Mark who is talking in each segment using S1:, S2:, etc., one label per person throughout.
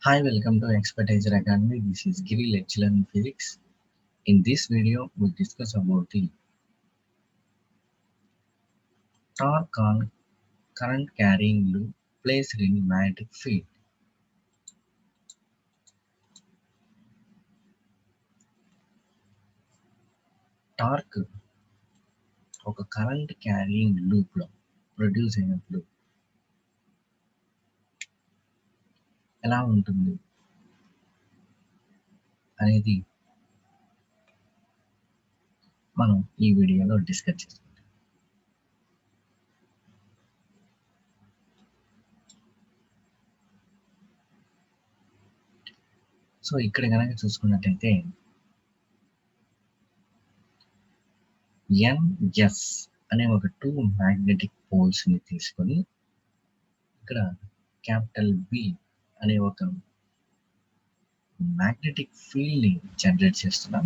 S1: Hi, welcome to Expertizer Academy. This is Giri, lecturer in physics. In this video, we discuss about the torque on current carrying loop placed in magnetic field. Torque ఒక current carrying లూప్లో produce అయినప్పుడు ఎలా ఉంటుంది అనేది మనం ఈ వీడియోలో discuss చేసుకుంటాం. సో ఇక్కడ కనుక చూసుకున్నట్టయితే ఎన్ఎస్ అనే ఒక టూ మ్యాగ్నెటిక్ పోల్స్ని తీసుకొని ఇక్కడ క్యాపిటల్ బి అనే ఒక మ్యాగ్నెటిక్ ఫీల్డ్ని జనరేట్ చేస్తున్నాం.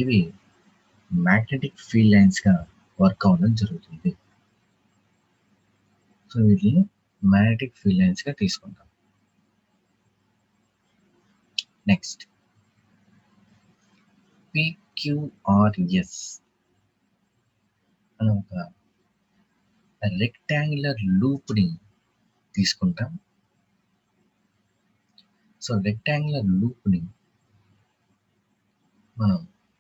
S1: ఇవి మ్యాగ్నెటిక్ ఫీల్డ్ లైన్స్గా వర్క్ అవ్వడం జరుగుతుంది. సో వీటిని మ్యాగ్నెటిక్ ఫీల్డ్ లైన్స్గా తీసుకుంటాం. నెక్స్ట్ పిక్యూఆర్ఎస్ అనే ఒక రెక్టాంగులర్ లూప్ని తీసుకుంటాం. సో రెక్టాంగులర్ లూప్ని మనం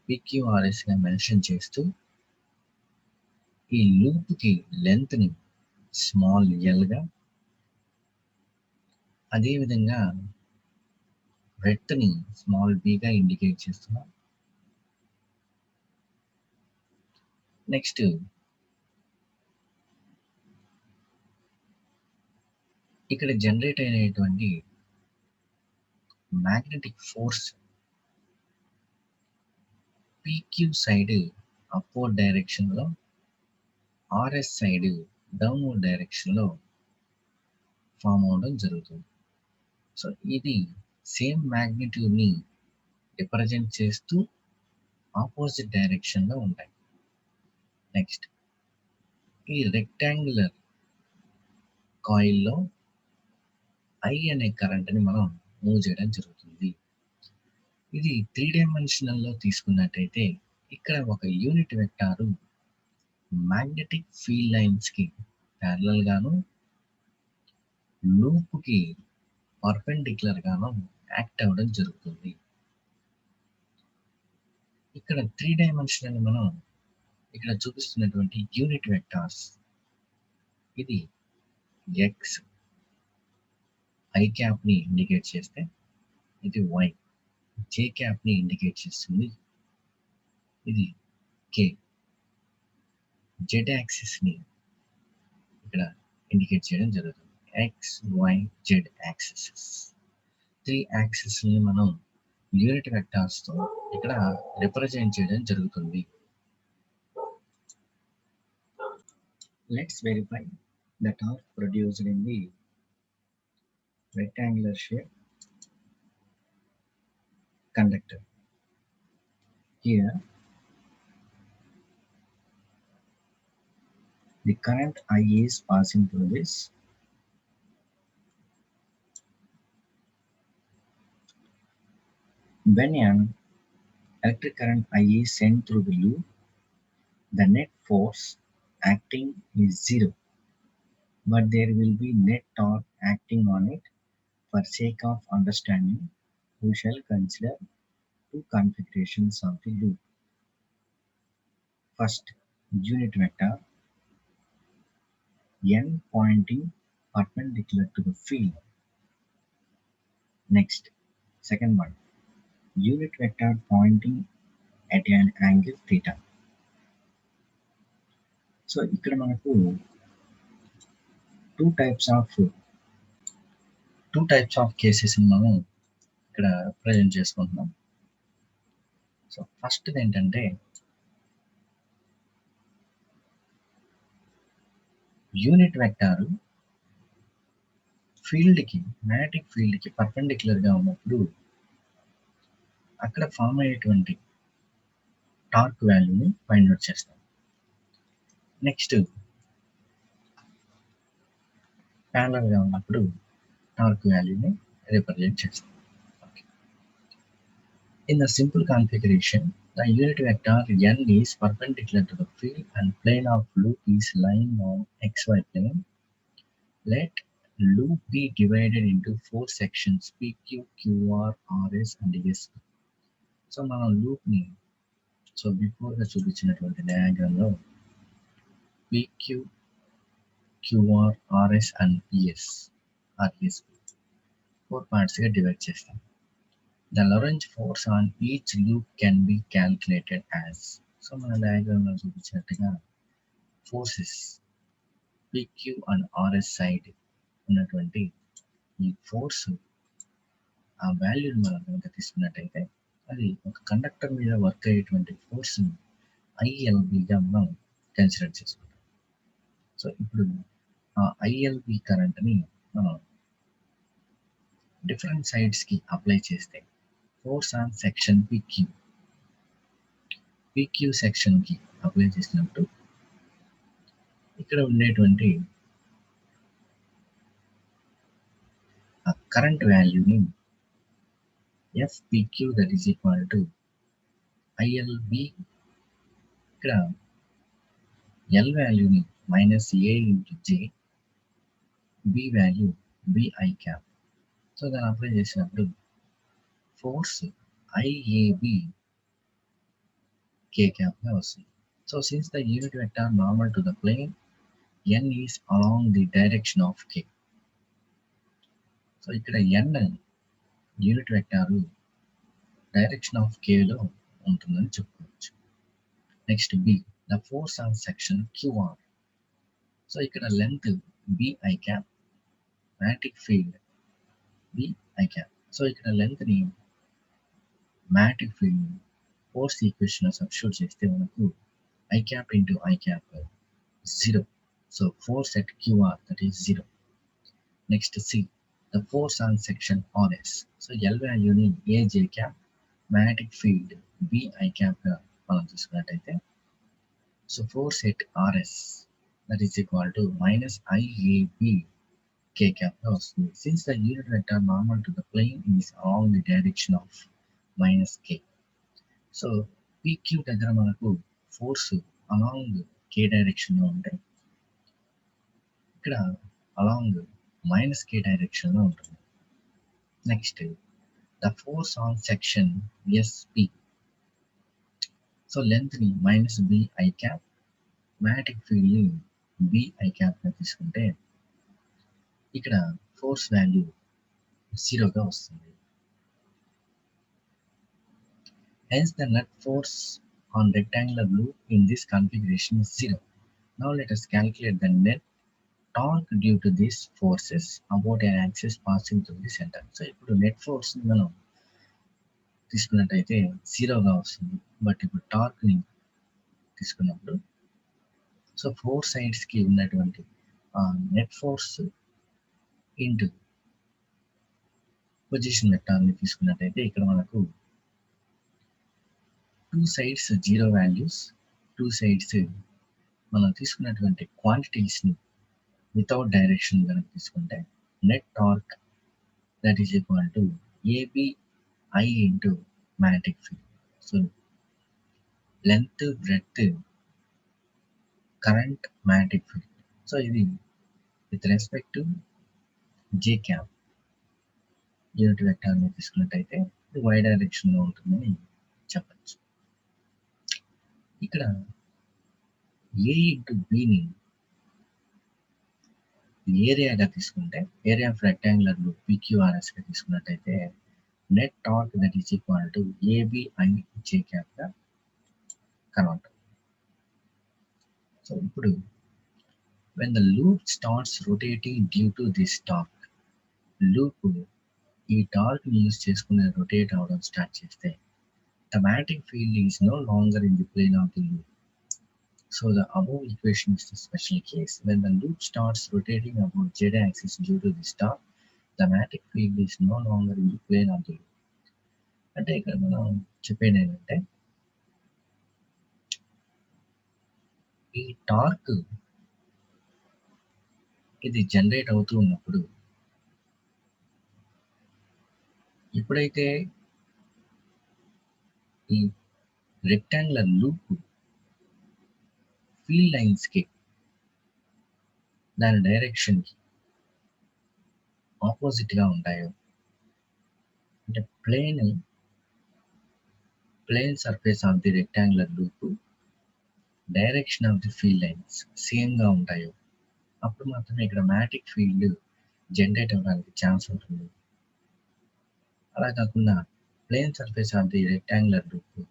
S1: పిక్యూఆర్ఎస్గా మెన్షన్ చేస్తూ ఈ లూప్కి లెంత్ని స్మాల్ ఎల్గా, అదేవిధంగా బ్రెడ్త్ని స్మాల్ బిగా ఇండికేట్ చేస్తున్నాం. నెక్స్ట్ ఇక్కడ జనరేట్ అయినటువంటి magnetic force PQ side upward డైరెక్షన్లో, ఆర్ఎస్ సైడ్ డౌన్వర్డ్ డైరెక్షన్లో ఫామ్ అవడం జరుగుతుంది. సో ఇది సేమ్ మ్యాగ్నిట్యూడ్ని రిప్రజెంట్ చేస్తూ ఆపోజిట్ డైరెక్షన్లో ఉంటాయి. నెక్స్ట్ ఈ రెక్టాంగులర్ కాయిల్లో ఐ అనే కరెంట్ని మనం మూవ్ చేయడం జరుగుతుంది. ఇది 3 డైమెన్షనల్లో తీసుకున్నట్టయితే ఇక్కడ ఒక యూనిట్ వెక్టారు మ్యాగ్నెటిక్ ఫీల్డ్ లైన్స్కి ప్యారలల్ గాను, లూప్కి పర్పెండిక్యులర్ గాను యాక్ట్ అవ్వడం జరుగుతుంది. ఇక్కడ 3 డైమెన్షనల్ మనం ఇక్కడ చూపిస్తున్నటువంటి యూనిట్ వెక్టార్స్, ఇది ఎక్స్ ఐ క్యాప్ని ఇండికేట్ చేస్తే, ఇది వై జే క్యాప్ని ఇండికేట్ చేస్తుంది, ఇది కే జెడ్ యాక్సిస్ని ఇక్కడ ఇండికేట్ చేయడం జరుగుతుంది. ఎక్స్ వై జెడ్ యాక్సిస్, 3 యాక్సిస్ని మనం యూనిట్ వెక్టార్స్తో ఇక్కడ రిప్రజెంట్ చేయడం జరుగుతుంది. Let's verify the torque produced in the rectangular shape conductor. Here the current I is passing through this. When an electric current I is sent through the loop, the net force acting is 0, but there will be net torque acting on it. For sake of understanding, we shall consider 2 configurations of the loop. First, unit vector n pointing perpendicular to the field. Next, second one, unit vector pointing at an angle theta. So ఇక్కడ మనకు two types of cases మనం ఇక్కడ present చేసుకుంటున్నాం. So first ఏంటంటే unit vector ఫీల్డ్కి, magnetic ఫీల్డ్కి పర్పెండిక్యులర్గా ఉన్నప్పుడు అక్కడ ఫామ్ అయ్యేటువంటి టార్క్ వాల్యూని ఫైండ్ అవుట్ చేస్తాం. నెక్స్ట్ ప్యారలల్గా ఉన్నప్పుడు టార్క్ వాల్యూని రిప్రజెంట్ చేస్తాం. Okay. In the simple configuration, the unit vector n is perpendicular to the field and plane of loop is lying on xy plane. Let loop be divided into 4 sections PQ, QR, RS and S. So మనం లూప్ని బిఫోర్గా చూపించినటువంటి డయాగ్రామ్లో PQ, QR, RS and PS RS 4 పార్ట్స్గా divide చేస్తాం. The Lorentz force on each loop can be calculated as. So మన డయాగ్రామ్లో చూపించినట్టుగా forces PQ and RS side ఉన్నటువంటి ఈ ఫోర్స్ ఆ వాల్యూని మనం కనుక తీసుకున్నట్టయితే అది ఒక కండక్టర్ మీద వర్క్ అయ్యేటువంటి ఫోర్స్ని ILBగా మనం కన్సిడర్ చేసుకుంటాం. సో ఇప్పుడు ఆ ILB కరెంట్ని మనం డిఫరెంట్ సైడ్స్కి అప్లై చేస్తే ఫోర్స్ ఆన్ సెక్షన్ PQ సెక్షన్కి అప్లై చేసినప్పుడు ఇక్కడ ఉండేటువంటి ఆ కరెంట్ వాల్యూని FPQ that is equal to ILB, ఇక్కడ L వాల్యూని -A into J, B value BI cap. So దాన్ని అప్లై చేసినప్పుడు ఫోర్స్ IAB K క్యాప్గా వస్తుంది. So since the unit vector normal to the plane N is along the direction of K. So ఇక్కడ N unit vector direction of Kలో ఉంటుందని చెప్పుకోవచ్చు. Next B, the force on section QR. So ఇక్కడ length BI cap, magnetic field BI cap. So ఇక్కడ లెంత్ని magnetic field force ఈక్వేషన్లో substitute చేస్తే మనకు I cap into I cap 0. So force at QR that is 0. Next C, the force on section RS. So L వాల్యూని AJ cap, magnetic field BI క్యాప్గా మనం తీసుకున్నట్టయితే so force at RS that is equal to -IAB K క్యాప్గా వస్తుంది. Since the unit vector normal to the plane is along the direction of -K. సో PQ దగ్గర మనకు force along K డైరెక్షన్లో ఉంటాయి, ఇక్కడ అలాంగ్ -K డైరెక్షన్లో ఉంటుంది. Next the force on section SP. So లెంత్ని -BI క్యాప్, మ్యాగ్నెటిక్ ఫీల్డ్ని BI క్యాప్గా తీసుకుంటే ఇక్కడ ఫోర్స్ వాల్యూ 0గా వస్తుంది. Hence the net force on rectangular loop in this configuration is 0. Now let us calculate the net torque due to these forces about an axis passing through the center. So ఇప్పుడు net ఫోర్స్ని మనం తీసుకున్నట్టయితే 0గా వస్తుంది. But ఇప్పుడు టార్క్ని తీసుకున్నప్పుడు so 4 సైడ్స్కి ఉన్నటువంటి net force into position వెక్టార్ని తీసుకున్నట్టయితే ఇక్కడ మనకు 2 sides 0 values, 2 sides మనం తీసుకున్నటువంటి క్వాంటిటీస్ని వితౌట్ డైరెక్షన్ కనుక తీసుకుంటే net torque that is equal to ABI into magnetic field. So length, breadth, current, magnetic field. So ఇది with respect to J cap unit వెక్టార్ని తీసుకున్నట్టయితే ఇది Y డైరెక్షన్లో ఉంటుందని చెప్పచ్చు. ఇక్కడ A ఇంటూ Bని ఏరియాగా తీసుకుంటే ఏరియా ఆఫ్ రెక్టాంగులర్ లూప్ PQRSగా తీసుకున్నట్టయితే net torque that is equal to ABI J క్యాప్గా కన్వర్ట్. సో ఇప్పుడు when the loop starts rotating due to this torque, loop ఈ టార్క్ని యూజ్ చేసుకుని రొటేట్ అవడం స్టార్ట్ చేస్తే the magnetic field is no longer in the plane of the loop. So the above equation is the special case. When the loop starts rotating about Z axis due to this torque, the magnetic field is no longer in the plane of the loop. అంటే ఇక్కడ మనం చెప్పేది ఏంటంటే ఈ torque ఇది generate అవుతూ ఉన్నప్పుడు ఎప్పుడైతే ఈ రెక్టాంగులర్ లూప్ ఫీల్డ్ లైన్స్కి దాని డైరెక్షన్కి ఆపోజిట్గా ఉంటాయో, అంటే plane surface of the rectangular loop direction of the field lines సేమ్గా ఉంటాయో, అప్పుడు మాత్రమే ఇక్కడ మ్యాగ్నెటిక్ ఫీల్డ్ జనరేట్ అవ్వడానికి ఛాన్స్ ఉంటుంది. అలా కాకుండా plane surface of the rectangular loop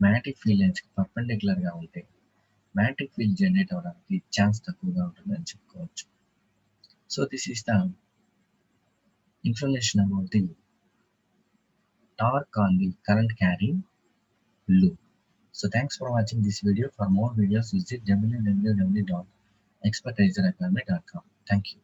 S1: magnetic field లైన్స్కి పర్పెండిక్యులర్గా ఉంటే మ్యాగ్నెటిక్ ఫీల్డ్ జనరేట్ అవ్వడానికి ఛాన్స్ తక్కువగా ఉంటుందని చెప్పుకోవచ్చు. So this is the information about the torque on the current carrying loop. So thanks for watching this video. For more videos, visit www.expertiseracademy.com. Thank you.